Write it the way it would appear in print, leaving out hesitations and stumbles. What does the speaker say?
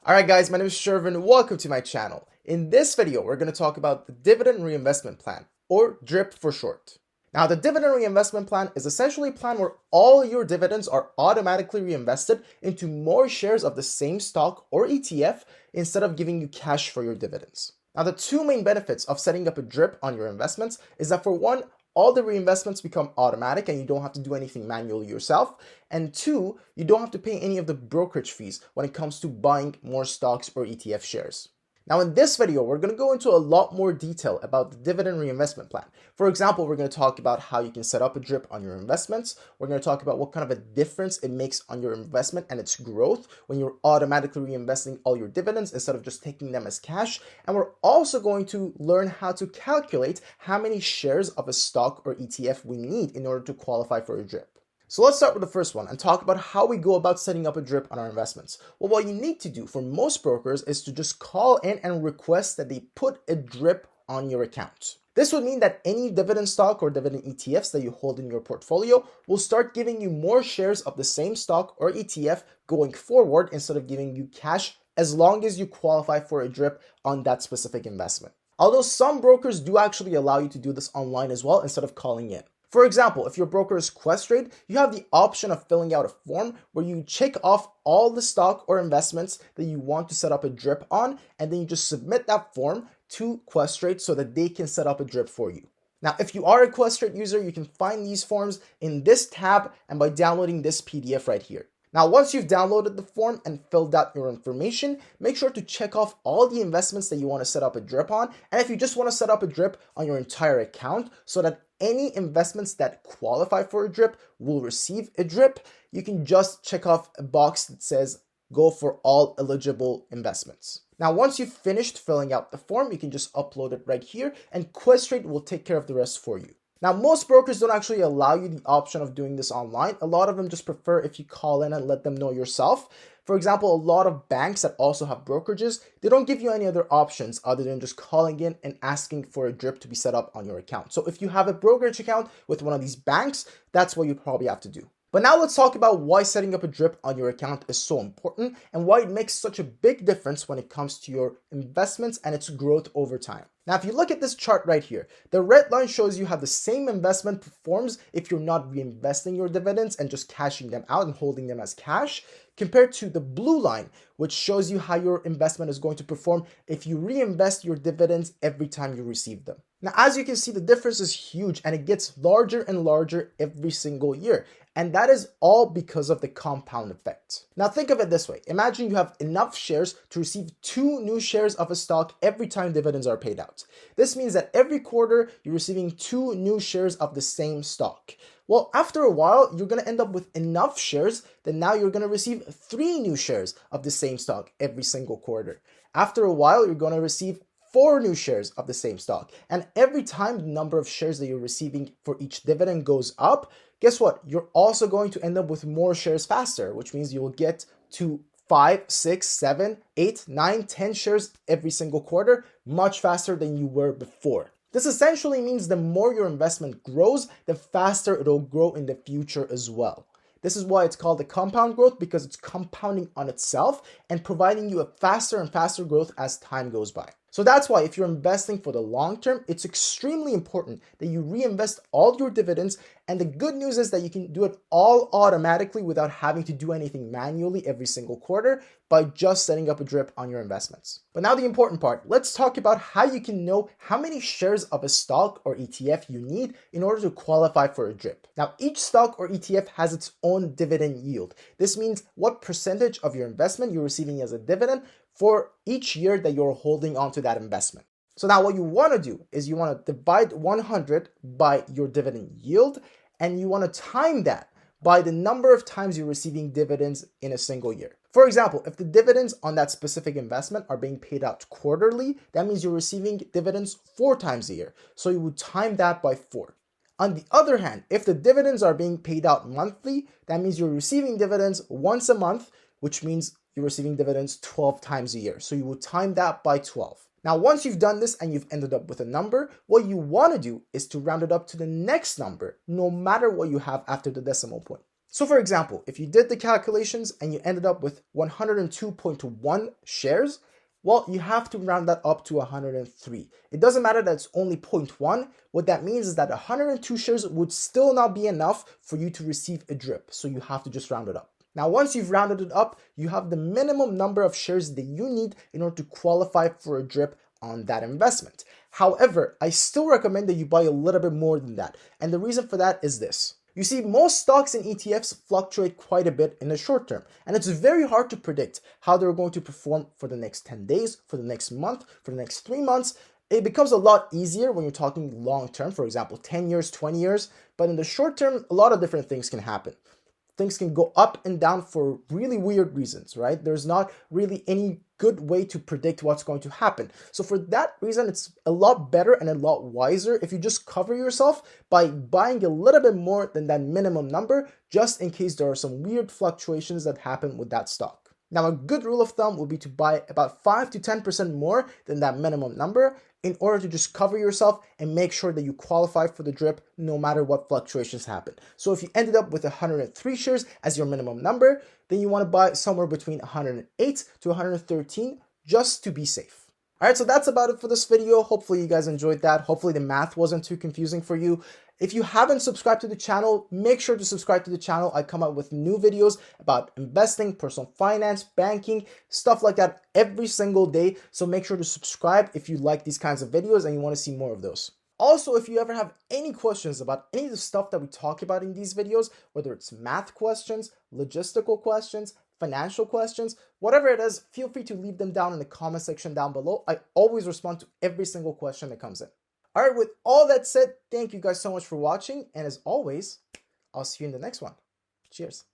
Alright guys, my name is Shervin. Welcome to my channel. In this video, we're going to talk about the Dividend Reinvestment Plan, or DRIP for short. Now, the Dividend Reinvestment Plan is essentially a plan where all your dividends are automatically reinvested into more shares of the same stock or ETF instead of giving you cash for your dividends. Now, the two main benefits of setting up a DRIP on your investments is that, for one, all the reinvestments become automatic and you don't have to do anything manually yourself. And two, you don't have to pay any of the brokerage fees when it comes to buying more stocks or ETF shares. Now, in this video, we're going to go into a lot more detail about the Dividend Reinvestment Plan. For example, we're going to talk about how you can set up a DRIP on your investments. We're going to talk about what kind of a difference it makes on your investment and its growth when you're automatically reinvesting all your dividends instead of just taking them as cash. And we're also going to learn how to calculate how many shares of a stock or ETF we need in order to qualify for a DRIP. So let's start with the first one and talk about how we go about setting up a DRIP on our investments. Well, what you need to do for most brokers is to just call in and request that they put a DRIP on your account. This would mean that any dividend stock or dividend ETFs that you hold in your portfolio will start giving you more shares of the same stock or ETF going forward instead of giving you cash, as long as you qualify for a DRIP on that specific investment. Although some brokers do actually allow you to do this online as well instead of calling in. For example, if your broker is Questrade, you have the option of filling out a form where you check off all the stock or investments that you want to set up a DRIP on, and then you just submit that form to Questrade so that they can set up a DRIP for you. Now, if you are a Questrade user, you can find these forms in this tab and by downloading this PDF right here. Now, once you've downloaded the form and filled out your information, make sure to check off all the investments that you want to set up a DRIP on. And if you just want to set up a DRIP on your entire account so that any investments that qualify for a DRIP will receive a DRIP, you can just check off a box that says go for all eligible investments. Now, once you've finished filling out the form, you can just upload it right here and Questrade will take care of the rest for you. Now, most brokers don't actually allow you the option of doing this online. A lot of them just prefer if you call in and let them know yourself. For example, a lot of banks that also have brokerages, they don't give you any other options other than just calling in and asking for a DRIP to be set up on your account. So if you have a brokerage account with one of these banks, that's what you probably have to do. But now let's talk about why setting up a DRIP on your account is so important and why it makes such a big difference when it comes to your investments and its growth over time. Now, if you look at this chart right here, the red line shows you how the same investment performs if you're not reinvesting your dividends and just cashing them out and holding them as cash, compared to the blue line, which shows you how your investment is going to perform if you reinvest your dividends every time you receive them. Now, as you can see, the difference is huge and it gets larger and larger every single year. And that is all because of the compound effect. Now, think of it this way. Imagine you have enough shares to receive 2 new shares of a stock every time dividends are paid out. This means that every quarter you're receiving 2 new shares of the same stock. Well, after a while, you're going to end up with enough shares that now you're going to receive 3 new shares of the same stock every single quarter. After a while, you're going to receive 4 new shares of the same stock. And every time the number of shares that you're receiving for each dividend goes up, guess what? You're also going to end up with more shares faster, which means you will get to 5, 6, 7, 8, 9, 10 shares every single quarter, much faster than you were before. This essentially means the more your investment grows, the faster it'll grow in the future as well. This is why it's called the compound growth, because it's compounding on itself and providing you a faster and faster growth as time goes by. So that's why if you're investing for the long term, it's extremely important that you reinvest all your dividends. And the good news is that you can do it all automatically without having to do anything manually every single quarter by just setting up a DRIP on your investments. But now the important part, let's talk about how you can know how many shares of a stock or ETF you need in order to qualify for a DRIP. Now, each stock or ETF has its own dividend yield. This means what percentage of your investment you're receiving as a dividend for each year that you're holding onto that investment. So now what you want to do is you want to divide 100 by your dividend yield, and you want to time that by the number of times you're receiving dividends in a single year. For example, if the dividends on that specific investment are being paid out quarterly, that means you're receiving dividends 4 times a year. So you would time that by 4. On the other hand, if the dividends are being paid out monthly, that means you're receiving dividends once a month, which means you're receiving dividends 12 times a year. So you will time that by 12. Now, once you've done this and you've ended up with a number, what you want to do is to round it up to the next number, no matter what you have after the decimal point. So for example, if you did the calculations and you ended up with 102.1 shares, well, you have to round that up to 103. It doesn't matter that it's only 0.1. What that means is that 102 shares would still not be enough for you to receive a drip. So you have to just round it up. Now, once you've rounded it up, you have the minimum number of shares that you need in order to qualify for a drip on that investment. However, I still recommend that you buy a little bit more than that. And the reason for that is this. You see, most stocks and ETFs fluctuate quite a bit in the short term, and it's very hard to predict how they're going to perform for the next 10 days, for the next month, for the next 3 months. It becomes a lot easier when you're talking long term, for example, 10 years, 20 years, but in the short term, a lot of different things can happen. Things can go up and down for really weird reasons, right? There's not really any good way to predict what's going to happen. So for that reason, it's a lot better and a lot wiser if you just cover yourself by buying a little bit more than that minimum number, just in case there are some weird fluctuations that happen with that stock. Now, a good rule of thumb would be to buy about 5 to 10% more than that minimum number in order to just cover yourself and make sure that you qualify for the drip no matter what fluctuations happen. So if you ended up with 103 shares as your minimum number, then you want to buy somewhere between 108 to 113 just to be safe. All right, so that's about it for this video. Hopefully you guys enjoyed that. Hopefully the math wasn't too confusing for you. If you haven't subscribed to the channel, make sure to subscribe to the channel. I come out with new videos about investing, personal finance, banking, stuff like that every single day. So make sure to subscribe if you like these kinds of videos and you want to see more of those. Also, if you ever have any questions about any of the stuff that we talk about in these videos, whether it's math questions, logistical questions, financial questions, whatever it is, feel free to leave them down in the comment section down below. I always respond to every single question that comes in. All right, with all that said, thank you guys so much for watching. And as always, I'll see you in the next one. Cheers.